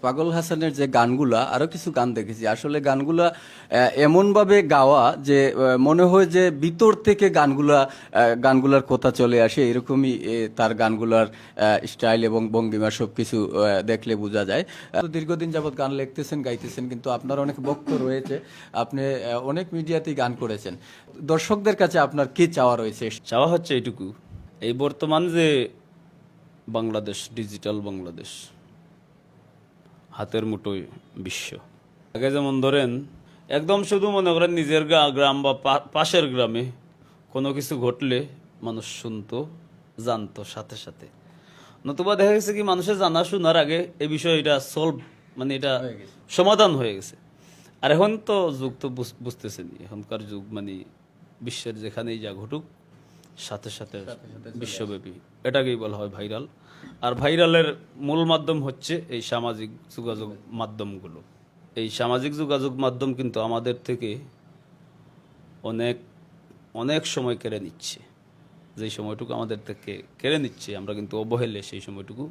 পাগল হাসানের যে গানগুলা আরো কিছু গান দেখেছি, আসলে গানগুলা এমন ভাবে গাওয়া যে মনে হয় যে ভিতর থেকে গানগুলার কথা চলে আসে, এরকমই তার গানগুলার স্টাইল এবং ভঙ্গিমা সবকিছু দেখলে বোঝা যায়। তো দীর্ঘদিন যাবত গান লিখতেছেন, গাইতেছেন, কিন্তু আপনার অনেক বক্তব্য রয়েছে, আপনি অনেক মিডিয়াতেই গান করেছেন। দর্শকদের কাছে আপনার কি চাওয়া রয়েছে? চাওয়া হচ্ছে এইটুকু, এই বর্তমান যে বাংলাদেশ, ডিজিটাল বাংলাদেশ, হাতের মুঠোয় বিশ্ব। আগে যেমন ধরেন একদম শুধু মনে করেন নিজের গ্রাম বা পাশের গ্রামে কোনো কিছু ঘটলে মানুষ শুনতো, জানতো সাথে সাথে। নতুবা দেখা গেছে কি মানুষের জানা শোনার আগে এই বিষয় এটা সলভ, মানে এটা সমাধান হয়ে গেছে। আর এখন তো যুগ তো বুঝতেছেন, এখনকার যুগ মানে বিশ্বের যেখানেই যা ঘটুক সাথে সাথে বিশ্বব্যাপী, এটাকেই বলা হয় ভাইরাল। আর ভাইরালের মূল মাধ্যম হচ্ছে এই সামাজিক যোগাযোগ মাধ্যমগুলো। এই সামাজিক যোগাযোগ মাধ্যম কিন্তু আমাদের থেকে অনেক অনেক সময় কেড়ে নিচ্ছে। যেই সময়টুকু আমাদের থেকে কেড়ে নিচ্ছে, আমরা কিন্তু অবহেলে সেই সময়টুকু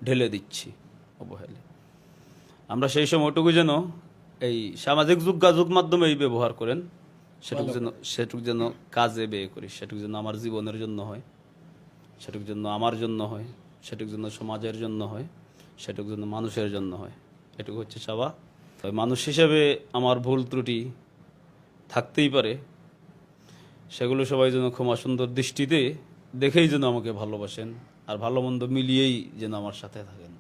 ঢেলে দিচ্ছি। অবহেলে আমরা সেই সময়টুকু যেন এই সামাজিক যোগাযোগ মাধ্যমে এই ব্যবহার করেন, সেটুকু যেন কাজে ব্যয় করি, সেটুকু যেন আমার জীবনের জন্য হয়, সেটুকু জন্য আমার জন্য হয়, সেটুকু জন্য সমাজের জন্য হয়, সেটুকু জন্য মানুষের জন্য হয়। এটুকু হচ্ছে চাওয়া। তবে মানুষ হিসেবে আমার ভুল ত্রুটি থাকতেই পারে, সেগুলো সবাই যেন ক্ষমা সুন্দর দৃষ্টিতে দেখেই যেন আমাকে ভালোবাসেন, আর ভালো মন্দ মিলিয়েই যেন আমার সাথে থাকেন।